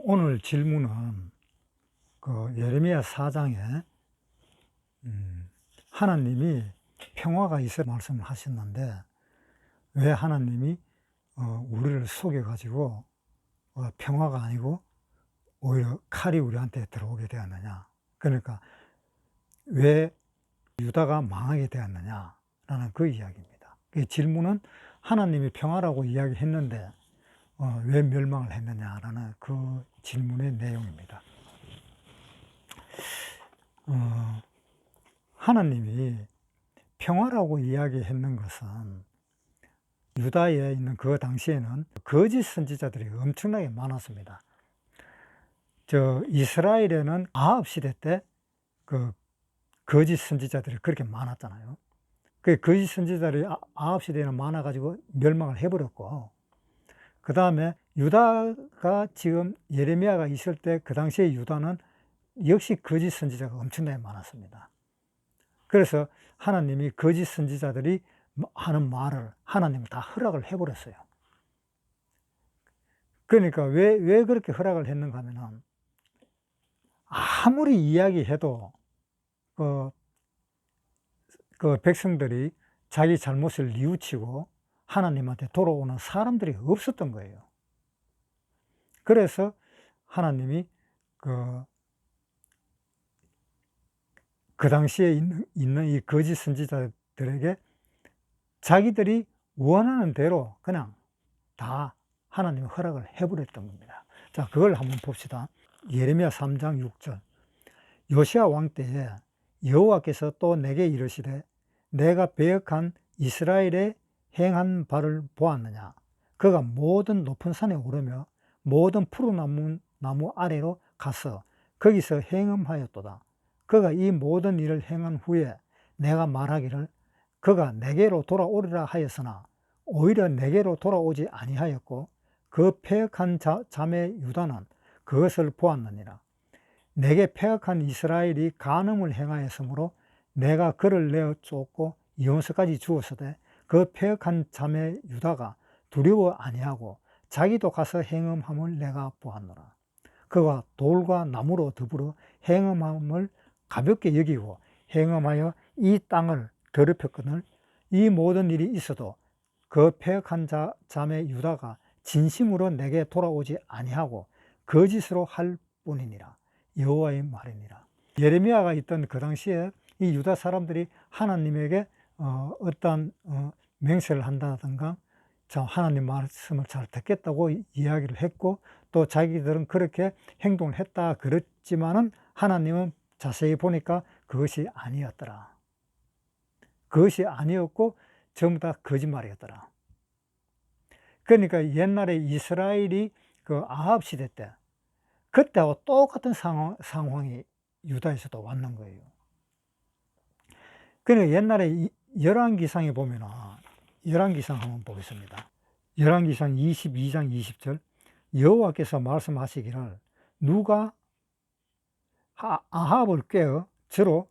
오늘 질문은 예레미야 4장에 하나님이 평화가 있을 말씀을 하셨는데 왜 하나님이 우리를 속여가지고 평화가 아니고 오히려 칼이 우리한테 들어오게 되었느냐, 그러니까 왜 유다가 망하게 되었느냐라는 그 이야기입니다. 그 질문은 하나님이 평화라고 이야기했는데 왜 멸망을 했느냐라는 그 질문의 내용입니다. 하나님이 평화라고 이야기했는 것은 유다에 있는 그 당시에는 거짓 선지자들이 엄청나게 많았습니다. 이스라엘에는 아합 시대 때 그 거짓 선지자들이 그렇게 많았잖아요. 그 거짓 선지자들이 아합 시대에는 많아가지고 멸망을 해버렸고, 그 다음에 유다가 지금 예레미야가 있을 때 그 당시에 유다는 역시 거짓 선지자가 엄청나게 많았습니다. 그래서 하나님이 거짓 선지자들이 하는 말을 하나님은 다 허락을 해버렸어요. 그러니까 왜 그렇게 허락을 했는가 하면은, 아무리 이야기해도 그 백성들이 자기 잘못을 뉘우치고 하나님한테 돌아오는 사람들이 없었던 거예요. 그래서 하나님이 그 당시에 있는 이 거짓 선지자들에게 자기들이 원하는 대로 그냥 다 하나님이 허락을 해버렸던 겁니다. 자, 그걸 한번 봅시다. 예레미야 3장 6절. 요시야 왕 때에 여호와께서 또 내게 이르시되 내가 배역한 이스라엘에 행한 바를 보았느냐. 그가 모든 높은 산에 오르며 모든 푸른 나무 아래로 가서 거기서 행음하였도다. 그가 이 모든 일을 행한 후에 내가 말하기를 그가 내게로 돌아오리라 하였으나 오히려 내게로 돌아오지 아니하였고 그 패역한 자매 유다는 그것을 보았느니라. 내게 패역한 이스라엘이 간음을 행하였으므로 내가 그를 내어 쫓고 이혼서까지 주었으되 그 패역한 자매 유다가 두려워 아니하고 자기도 가서 행음함을 내가 보았노라. 그가 돌과 나무로 더불어 행음함을 가볍게 여기고 행음하여 이 땅을 더럽혔거늘 이 모든 일이 있어도 그 패역한 자매 유다가 진심으로 내게 돌아오지 아니하고 거짓으로 할 뿐이니라. 여호와의 말이니라. 예레미야가 있던 그 당시에 이 유다 사람들이 하나님에게 어떤 맹세를 한다든가 하나님 말씀을 잘 듣겠다고 이야기를 했고 또 자기들은 그렇게 행동을 했다 그랬지만은 하나님은 자세히 보니까 그것이 아니었더라. 그것이 아니었고 전부 다 거짓말이었더라. 그러니까 옛날에 이스라엘이 그 아합 시대 때 그때하고 똑같은 상황이 유다에서도 왔는 거예요. 그러니까 옛날에 열왕기상에 보면은, 열왕기상 한번 보겠습니다. 열왕기상 22장 20절. 여호와께서 말씀하시기를 누가 아합을 꾀어 저로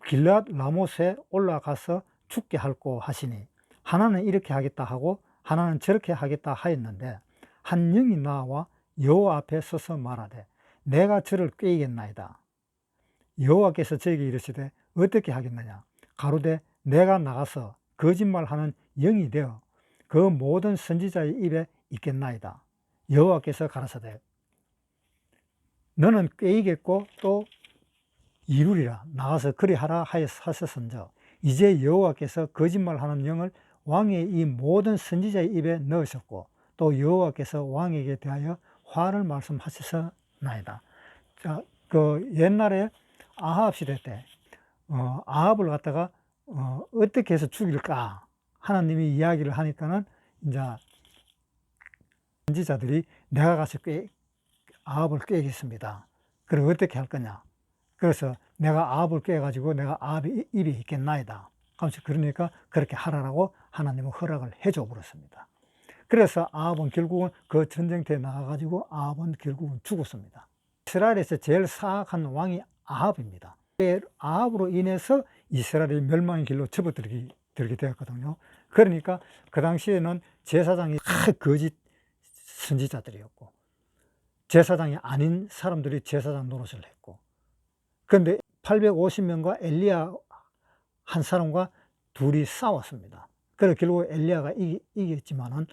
길앗 라못에 올라가서 죽게 할꼬 하시니 하나는 이렇게 하겠다 하고 하나는 저렇게 하겠다 하였는데 한 영이 나와 여호와 앞에 서서 말하되 내가 저를 꾀이겠나이다. 여호와께서 저에게 이르시되 어떻게 하겠느냐. 가로되 내가 나가서 거짓말하는 영이 되어 그 모든 선지자의 입에 있겠나이다. 여호와께서 가라사대 너는 꾀이겠고 또 이루리라. 나가서 그리하라 하셨은저 이제 여호와께서 거짓말하는 영을 왕의 이 모든 선지자의 입에 넣으셨고 또 여호와께서 왕에게 대하여 화를 말씀하셨나이다. 자, 옛날에 아합 시대 때 아합을 갖다가 어떻게 해서 죽일까 하나님이 이야기를 하니까는 이제 선지자들이 내가 가서 아합을 꾀겠습니다. 그리고 어떻게 할 거냐. 그래서 내가 아합을 꾀가지고 내가 아합의 입에 있겠나이다. 그러니까 그렇게 하라라고 하나님은 허락을 해줘 버렸습니다. 그래서 아합은 결국은 그 전쟁터에 나가가지고 아합은 결국은 죽었습니다. 이스라엘에서 제일 사악한 왕이 아합입니다. 아합으로 인해서 이스라엘이 멸망의 길로 접어들게 되었거든요. 그러니까 그 당시에는 제사장이 다 거짓 선지자들이었고 제사장이 아닌 사람들이 제사장 노릇을 했고, 그런데 850명과 엘리야 한 사람과 둘이 싸웠습니다. 그래서 결국 엘리야가 이겼지만은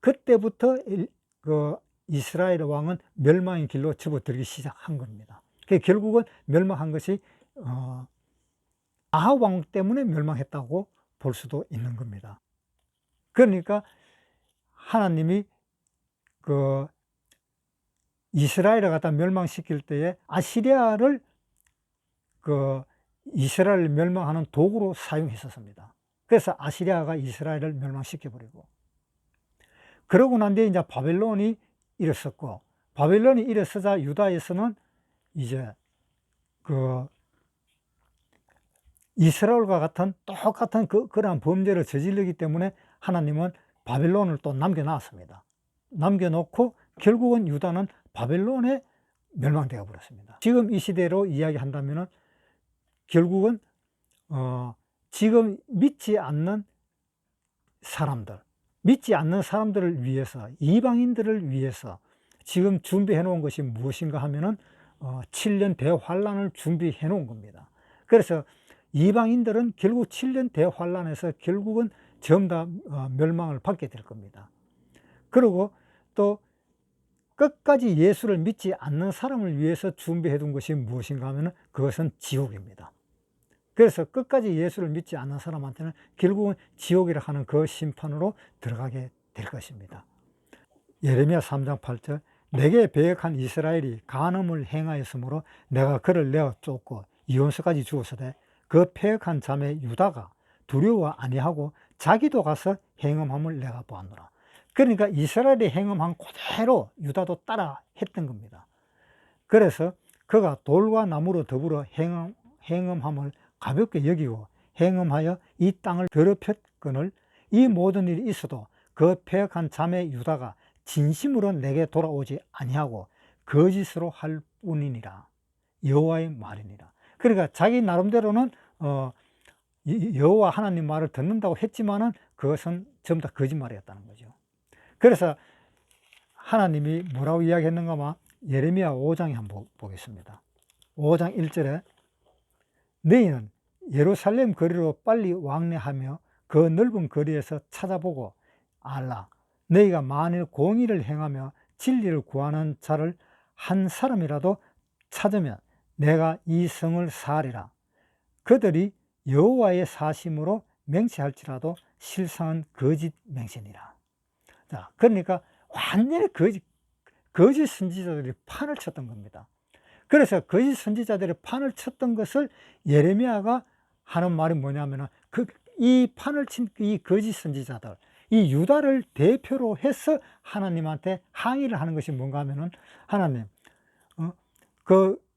그때부터 그 이스라엘 왕은 멸망의 길로 접어들기 시작한 겁니다. 결국은 멸망한 것이 아합 왕 때문에 멸망했다고 볼 수도 있는 겁니다. 그러니까 하나님이 그 이스라엘을 갖다 멸망시킬 때에 아시리아를 그 이스라엘을 멸망하는 도구로 사용했었습니다. 그래서 아시리아가 이스라엘을 멸망시켜 버리고, 그러고 난 뒤에 이제 바벨론이 일어섰고, 바벨론이 일어서자 유다에서는 이제 그 이스라엘과 같은 똑같은 그러한 범죄를 저지르기 때문에 하나님은 바벨론을 또 남겨놨습니다. 남겨놓고 결국은 유다는 바벨론에 멸망되어 버렸습니다. 지금 이 시대로 이야기한다면은 결국은 지금 믿지 않는 사람들을 위해서, 이방인들을 위해서 지금 준비해 놓은 것이 무엇인가 하면은 7년 대환란을 준비해 놓은 겁니다. 그래서 이방인들은 결국 7년 대환란에서 결국은 전부 다 멸망을 받게 될 겁니다. 그리고 또 끝까지 예수를 믿지 않는 사람을 위해서 준비해 둔 것이 무엇인가 하면은 그것은 지옥입니다. 그래서 끝까지 예수를 믿지 않는 사람한테는 결국은 지옥이라 하는 그 심판으로 들어가게 될 것입니다. 예레미야 3장 8절, 내게 배역한 이스라엘이 간음을 행하였으므로 내가 그를 내어 쫓고 이혼서까지 주었으되 그 패역한 자매 유다가 두려워 아니하고 자기도 가서 행음함을 내가 보았노라. 그러니까 이스라엘이 행음한 그대로 유다도 따라 했던 겁니다. 그래서 그가 돌과 나무로 더불어 행음함을 가볍게 여기고 행음하여 이 땅을 더럽혔거늘 이 모든 일이 있어도 그 패역한 자매 유다가 진심으로 내게 돌아오지 아니하고 거짓으로 할 뿐이니라. 여호와의 말이니라. 그러니까 자기 나름대로는 여호와 하나님 말을 듣는다고 했지만은 그것은 전부 다 거짓말이었다는 거죠. 그래서 하나님이 뭐라고 이야기했는가? 예레미야 5장에 한번 보겠습니다. 5장 1절에 너희는 예루살렘 거리로 빨리 왕래하며 그 넓은 거리에서 찾아보고 알라. 너희가 만일 공의를 행하며 진리를 구하는 자를 한 사람이라도 찾으면 내가 이 성을 사하리라. 그들이 여호와의 사심으로 맹세할지라도 실상은 거짓 맹세니라. 자, 그러니까 완전히 거짓 선지자들이 판을 쳤던 겁니다. 그래서 거짓 선지자들이 판을 쳤던 것을 예레미야가 하는 말이 뭐냐면은 이 판을 친 이 거짓 선지자들, 이 유다를 대표로 해서 하나님한테 항의를 하는 것이 뭔가 하면은, 하나님,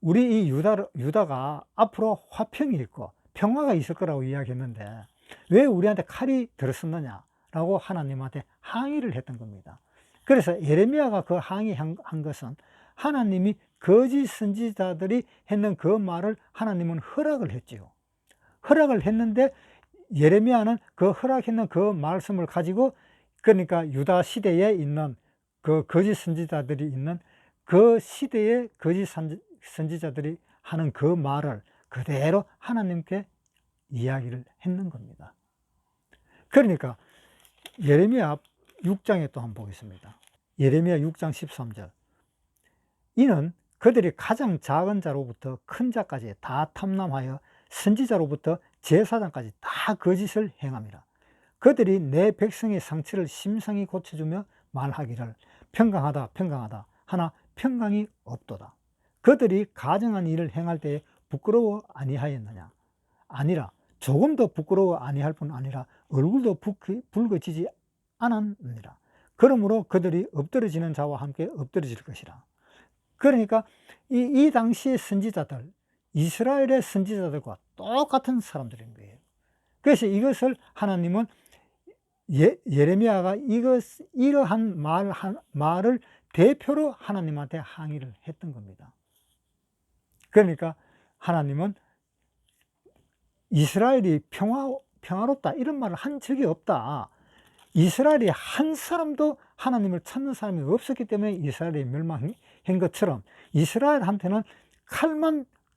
우리 이 유다가 앞으로 화평이 있고 평화가 있을 거라고 이야기했는데 왜 우리한테 칼이 들었었느냐라고 하나님한테 항의를 했던 겁니다. 그래서 예레미야가 그 항의한 것은 하나님이 거짓 선지자들이 했는 그 말을 하나님은 허락을 했지요. 허락을 했는데 예레미야는 그 허락했는 그 말씀을 가지고, 그러니까 유다 시대에 있는 그 거짓 선지자들이 있는 그 시대의 거짓 선지자들이 하는 그 말을 그대로 하나님께 이야기를 했는 겁니다. 그러니까 예레미야 6장에 또 한번 보겠습니다. 예레미야 6장 13절, 이는 그들이 가장 작은 자로부터 큰 자까지 다 탐람하여 선지자로부터 제사장까지 다 거짓을 행함이라. 그들이 내 백성의 상처를 심상히 고쳐주며 말하기를 평강하다 평강하다 하나 평강이 없도다. 그들이 가정한 일을 행할 때에 부끄러워 아니하였느냐? 아니라 조금 더 부끄러워 아니할 뿐 아니라 얼굴도 붉어지지 않았느니라. 그러므로 그들이 엎드러지는 자와 함께 엎드러질 것이라. 그러니까 이 당시의 선지자들, 이스라엘의 선지자들과 똑같은 사람들인 거예요. 그래서 이것을 하나님은 예레미야가 이러한 말을 대표로 하나님한테 항의를 했던 겁니다. 그러니까 하나님은 이스라엘이 평화롭다 이런 말을 한 적이 없다. 이스라엘이 한 사람도 하나님을 찾는 사람이 없었기 때문에 이스라엘이 멸망한 것처럼 이스라엘한테는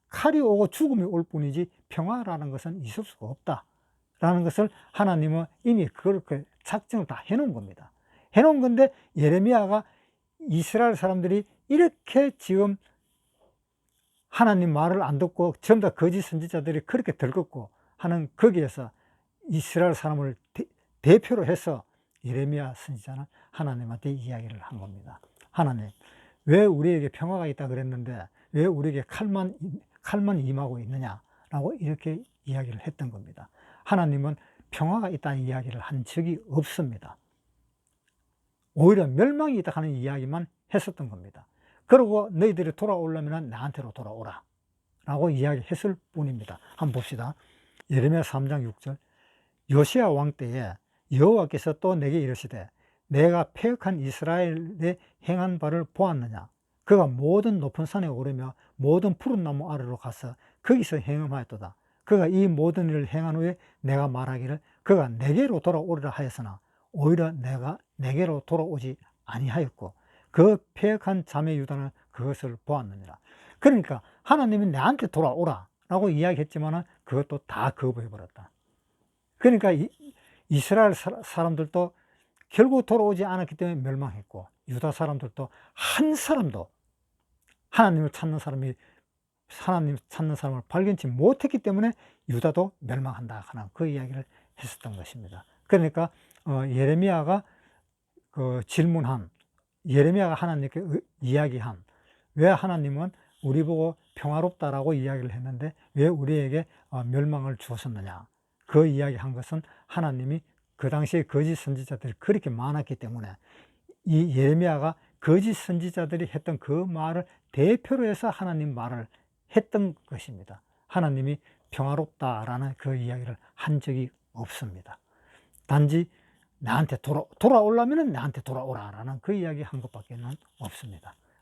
칼이 오고 죽음이 올 뿐이지 평화라는 것은 있을 수가 없다라는 것을 하나님은 이미 그렇게 작정을 다 해놓은 겁니다. 해놓은 건데 예레미야가 이스라엘 사람들이 이렇게 지금 하나님 말을 안 듣고 전부 다 거짓 선지자들이 그렇게 들끓고 하는 거기에서 이스라엘 사람을 대표로 해서 예레미야 선지자는 하나님한테 이야기를 한 겁니다. 하나님, 왜 우리에게 평화가 있다 그랬는데 왜 우리에게 칼만 임하고 있느냐라고 이렇게 이야기를 했던 겁니다. 하나님은 평화가 있다는 이야기를 한 적이 없습니다. 오히려 멸망이 있다 하는 이야기만 했었던 겁니다. 그리고 너희들이 돌아오려면 나한테로 돌아오라 라고 이야기했을 뿐입니다. 한번 봅시다. 예레미야 3장 6절. 요시야 왕 때에 여호와께서 또 내게 이르시되 내가 패역한 이스라엘에 행한 바를 보았느냐. 그가 모든 높은 산에 오르며 모든 푸른 나무 아래로 가서 거기서 행음하였도다. 그가 이 모든 일을 행한 후에 내가 말하기를 그가 내게로 돌아오리라 하였으나 오히려 내가 내게로 돌아오지 아니하였고 그 패역한 자매 유다는 그것을 보았느니라. 그러니까 하나님이 나한테 돌아오라 라고 이야기했지만 그것도 다 거부해 버렸다. 그러니까 이스라엘 사람들도 결국 돌아오지 않았기 때문에 멸망했고 유다 사람들도 한 사람도 하나님을 찾는 사람을 발견치 못했기 때문에 유다도 멸망한다 하는 그 이야기를 했었던 것입니다. 그러니까 예레미야가 예레미야가 하나님께 이야기한 왜 하나님은 우리 보고 평화롭다라고 이야기를 했는데 왜 우리에게 멸망을 주었느냐. 그 이야기한 것은 하나님이 그 당시에 거짓 선지자들이 그렇게 많았기 때문에 이 예레미야가 거짓 선지자들이 했던 그 말을 대표로 해서 하나님 말을 했던 것입니다. 하나님이 평화롭다라는 그 이야기를 한 적이 없습니다. 단지 나한테 돌아오려면 나한테 돌아오라라는 그 이야기 한 것밖에 없습니다.